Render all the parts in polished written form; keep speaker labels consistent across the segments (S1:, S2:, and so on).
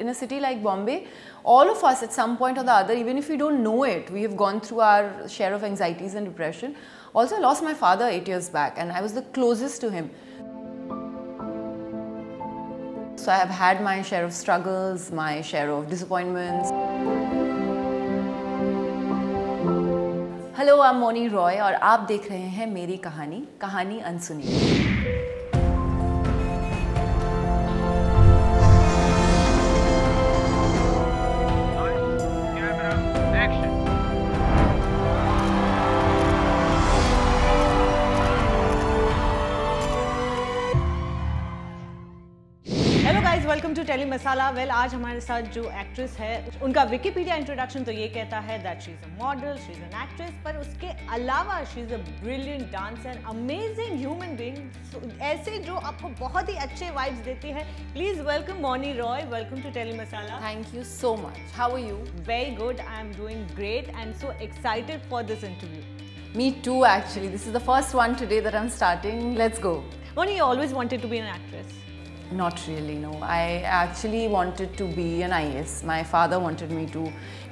S1: in a city like Bombay, all of us at some point or the other, even if we don't know it, we have gone through our share of anxieties and depression. Also, I lost my father 8 years back and I was the closest to him. So I have had my share of struggles, my share of disappointments. Hello, I'm Moni Roy और आप देख रहे हैं मेरी कहानी, कहानी अनसुनी।
S2: Welcome to tele masala. Well, आज हमारे साथ जो एक्ट्रेस है उनका विकिपीडिया इंट्रोडक्शन तो ये कहता है that she is a model, she is an actress, पर उसके अलावा she is a brilliant dancer, amazing human being, ऐसे जो आपको बहुत ही अच्छे वाइब्स देती है। Please welcome Mouni Roy. Welcome to tele Masala.
S1: Thank you so much. How are you?
S2: Very good, I am doing great and so excited for this interview.
S1: Me too, actually. This is the first one today that I'm starting. Let's go.
S2: Moni, you always wanted to be an actress?
S1: Not really, no. I actually wanted to be an IAS. My father wanted me to.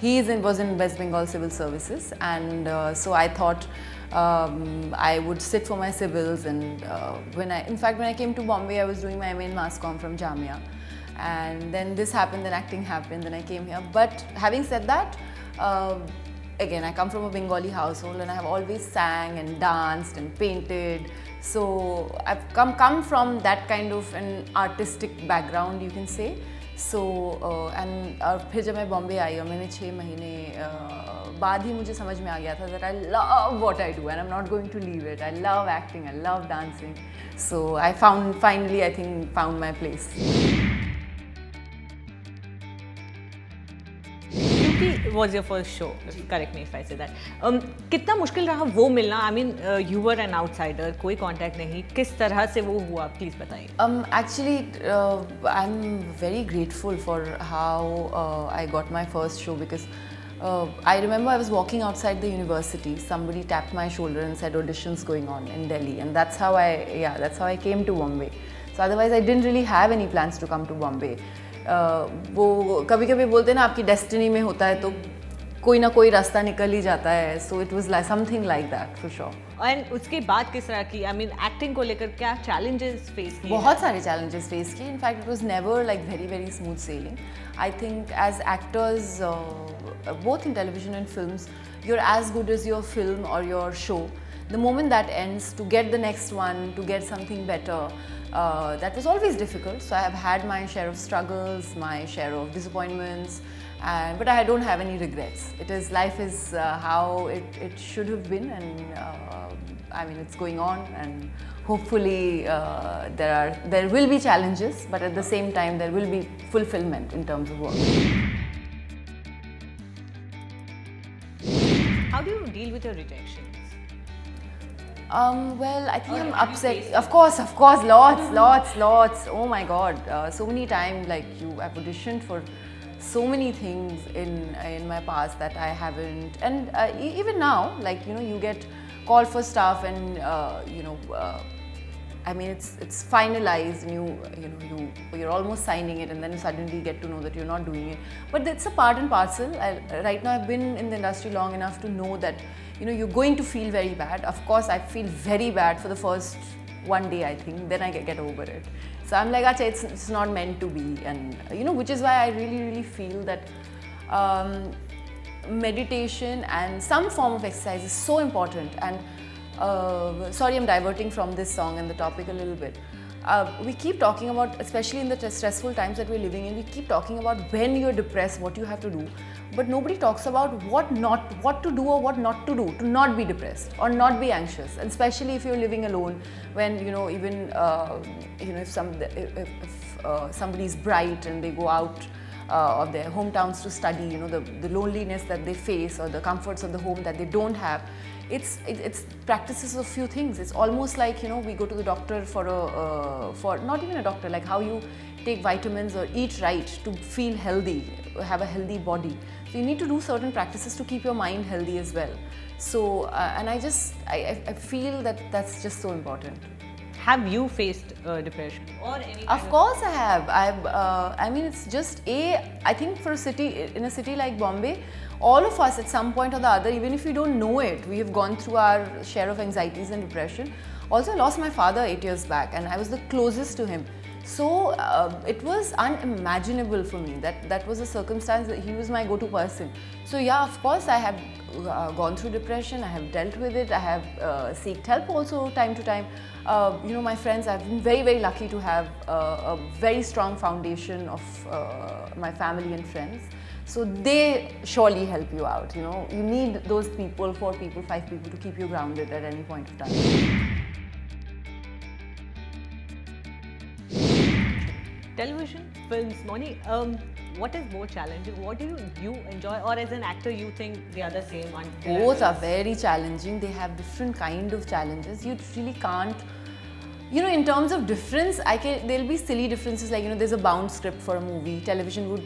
S1: He was in West Bengal Civil Services, and so I thought I would sit for my civils. And when I came to Bombay, I was doing my MA in Mass Comm from Jamia, and then this happened, then acting happened, then I came here. But having said that, again, I come from a Bengali household and I have always sang and danced and painted. So I've come from that kind of an artistic background, you can say. So and फिर जब मैं बॉम्बे आई और मैंने 6 महीने बाद ही मुझे समझ में आ गया था that I love what I do and I'm not going to leave it. I love acting, I love dancing. So I finally I think found my place.
S2: Was your first show, correct me if I say that. कितना मुश्किल रहा वो मिलना? I mean, you were an outsider, कोई contact नहीं, किस तरह से वो हुआ, please बताइए।
S1: Actually, I'm very grateful for how I got my first show because I remember I was walking outside the university. Somebody tapped my shoulder and said auditions going on in Delhi, and that's how I came to Bombay. So otherwise, I didn't really have any plans to come to Bombay. वो कभी कभी बोलते हैं ना आपकी destiny में होता है तो कोई ना कोई रास्ता निकल ही जाता है। So it was like something like that for sure.
S2: And उसके बाद किस तरह की, आई मीन एक्टिंग को लेकर क्या चैलेंजेस फेस किए?
S1: बहुत सारे चैलेंजेस फेस किए। In fact it was never like very very smooth sailing. I think as actors both in television and films, you are as good as your film और your show. The moment that ends, to get the next one, to get something better, that was always difficult. So I have had my share of struggles, my share of disappointments, but I don't have any regrets. Life is how it should have been, and I mean it's going on, and hopefully there will be challenges, but at the same time there will be fulfillment in terms of work.
S2: How do you deal with your rejections?
S1: Well, I think I'm upset. Of course, lots. Oh my God, so many times. Like I've auditioned for so many things in my past that I haven't, and even now, like you get called for stuff, and I mean it's finalized, and you're almost signing it, and then you suddenly get to know that you're not doing it. But it's a part and parcel. Right now I've been in the industry long enough to know that you're going to feel very bad. Of course I feel very bad for the first one day, I think, then I get over it. So I'm like, acha, it's not meant to be, and which is why I really feel that meditation and some form of exercise is so important. And sorry, I'm diverting from this song and the topic a little bit. We keep talking about, especially in the stressful times that we're living in, we keep talking about when you're depressed, what you have to do, but nobody talks about what to do or what not to do to not be depressed or not be anxious. And especially if you're living alone, when if somebody's bright and they go out of their hometowns to study, the loneliness that they face or the comforts of the home that they don't have. It's practices of few things. It's almost like we go to the doctor for not even a doctor, like how you take vitamins or eat right to feel healthy, have a healthy body. So you need to do certain practices to keep your mind healthy as well. So and I feel that that's just so important.
S2: have you faced depression or any?
S1: Of course, I have. I mean, it's just I think for in a city like Bombay, all of us at some point or the other, even if we don't know it, we have gone through our share of anxieties and depression. Also, I lost my father 8 years back, and I was the closest to him. So it was unimaginable for me. That was a circumstance that he was my go-to person. So yeah, of course, I have gone through depression. I have dealt with it. I have sought help also time to time. You know, my friends, I've been very, very lucky to have a very strong foundation of my family and friends. So they surely help you out. You know, you need those people, 4 people, 5 people to keep you grounded at any point of time.
S2: Television, films, Moni, what is more challenging? What do you enjoy, or as an actor you think they are the same?
S1: Both are very challenging. They have different kind of challenges. You really can't, you know, in terms of difference, there'll be silly differences, like, you know, there's a bound script for a movie. Television would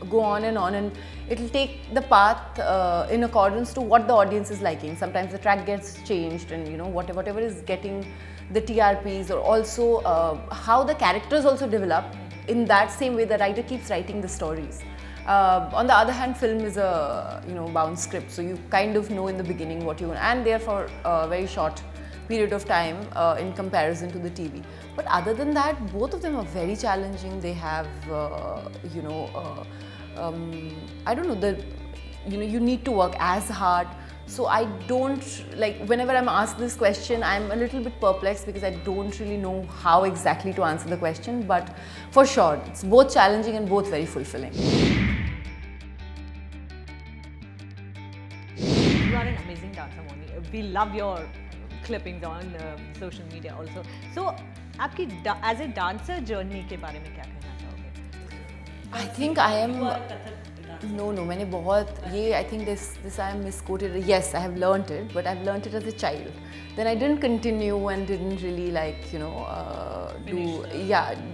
S1: go on, and it'll take the path in accordance to what the audience is liking. Sometimes the track gets changed, and you know, whatever is getting the TRPs, or also how the characters also develop. In that same way, the writer keeps writing the stories. On the other hand, film is a bound script, so you kind of know in the beginning what you want, and they're for a very short period of time in comparison to the TV. But other than that, both of them are very challenging. They have I don't know, you need to work as hard. So I don't, like, whenever I'm asked this question, I'm a little bit perplexed because I don't really know how exactly to answer the question. But for sure, it's both challenging and both very fulfilling.
S2: You are an amazing dancer, Moni. We love your clippings on social media also. So, आपकी as a dancer journey के बारे में क्या कहना चाहोगे?
S1: I think I am. No, मैंने बहुत I think this I am misquoted. Yes, I have learnt it, but I've learnt it as a child. Then I didn't continue and didn't really, like,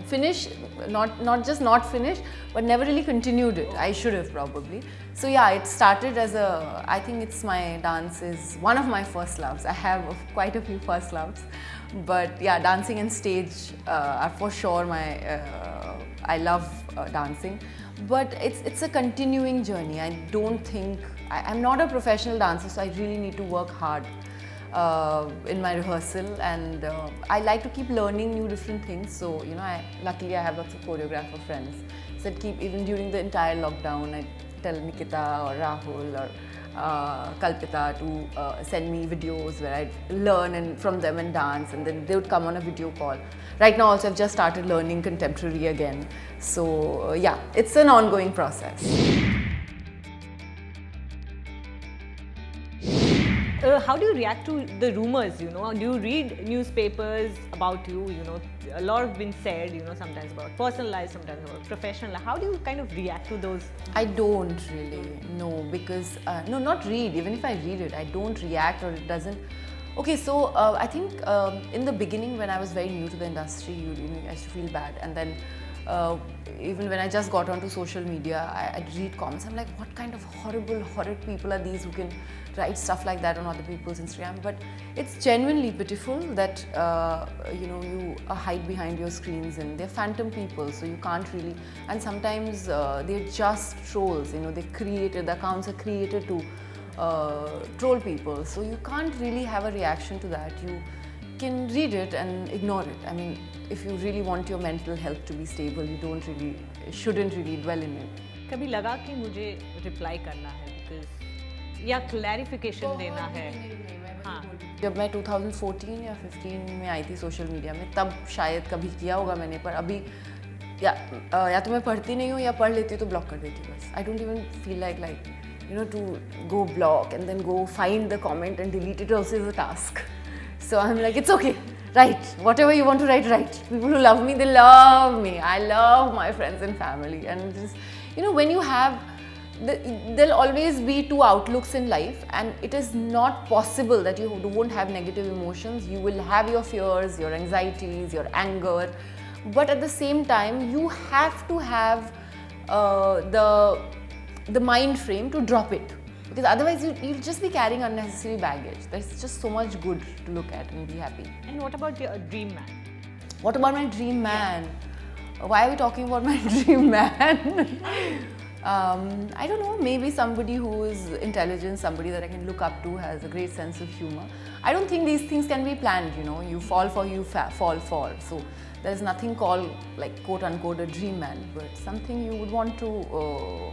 S1: finish. Not just not finish, but never really continued it. I should have probably. So yeah, it started as I think dance is one of my first loves. I have quite a few first loves, but yeah, dancing and stage are for sure I love dancing. But it's a continuing journey. I don't think, I'm not a professional dancer, so I really need to work hard in my rehearsal, and I like to keep learning new different things. So, you know, luckily I have lots of choreographer friends. So even during the entire lockdown, I tell Nikita or Rahul or Kalpita to send me videos where I learn from them and dance, and then they would come on a video call. Right now also I've just started learning contemporary again. So yeah, it's an ongoing process.
S2: How do you react to the rumors, you know? Do you read newspapers about you, you know? A lot have been said, you know, sometimes about personal life, sometimes about professional life. How do you kind of react to those?
S1: I don't really, no, because, no, not read. Even if I read it, I don't react, or it doesn't. Okay, so I think in the beginning when I was very new to the industry, I used to feel bad, and then even when I just got onto social media, I'd read comments. I'm like, what kind of horrid people are these who can write stuff like that on other people's Instagram? But it's genuinely pitiful that you hide behind your screens, and they're phantom people, so you can't really. And sometimes they're just trolls. You know, the accounts are created to troll people, so you can't really have a reaction to that. You can read it and ignore it. I mean, if you really want your mental health to be stable, you shouldn't really dwell in it.
S2: कभी लगा कि मुझे reply करना है because या clarification देना है? हाँ.
S1: जब मैं 2014 या 15 में आई थी सोशल मीडिया में, तब शायद कभी किया होगा मैंने, पर अभी या तो मैं पढ़ती नहीं हूँ या पढ़ लेती हूँ तो ब्लॉक कर देती हूँ बस. I don't even feel like to go block and then go find the comment and delete it also is a task. So I'm like, it's okay, write whatever you want to write, write. People who love me, they love me. I love my friends and family, and just, when you have, there'll always be two outlooks in life, and it is not possible that you won't have negative emotions. You will have your fears, your anxieties, your anger, but at the same time, you have to have the mind frame to drop it, because otherwise you'll just be carrying unnecessary baggage. There's just so much good to look at and be happy.
S2: And what about your dream man?
S1: What about my dream man? Why are we talking about my dream man? I don't know, maybe somebody who is intelligent, somebody that I can look up to, has a great sense of humor. I don't think these things can be planned, you know, you fall for who you fall for. So there's nothing called like quote unquote a dream man, but something you would want to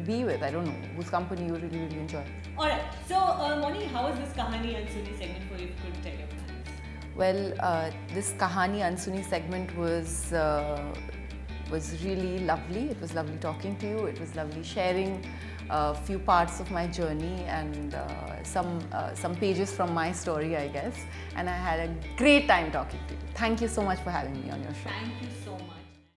S1: be with, I don't know, whose company you really, really enjoy.
S2: Alright, so Moni, how was this Kahani Unsuni segment for you, if you could tell your fans?
S1: Well, this Kahani Unsuni segment was really lovely. It was lovely talking to you. It was lovely sharing a few parts of my journey and some pages from my story, I guess. And I had a great time talking to you. Thank you so much for having me on your show.
S2: Thank you so much.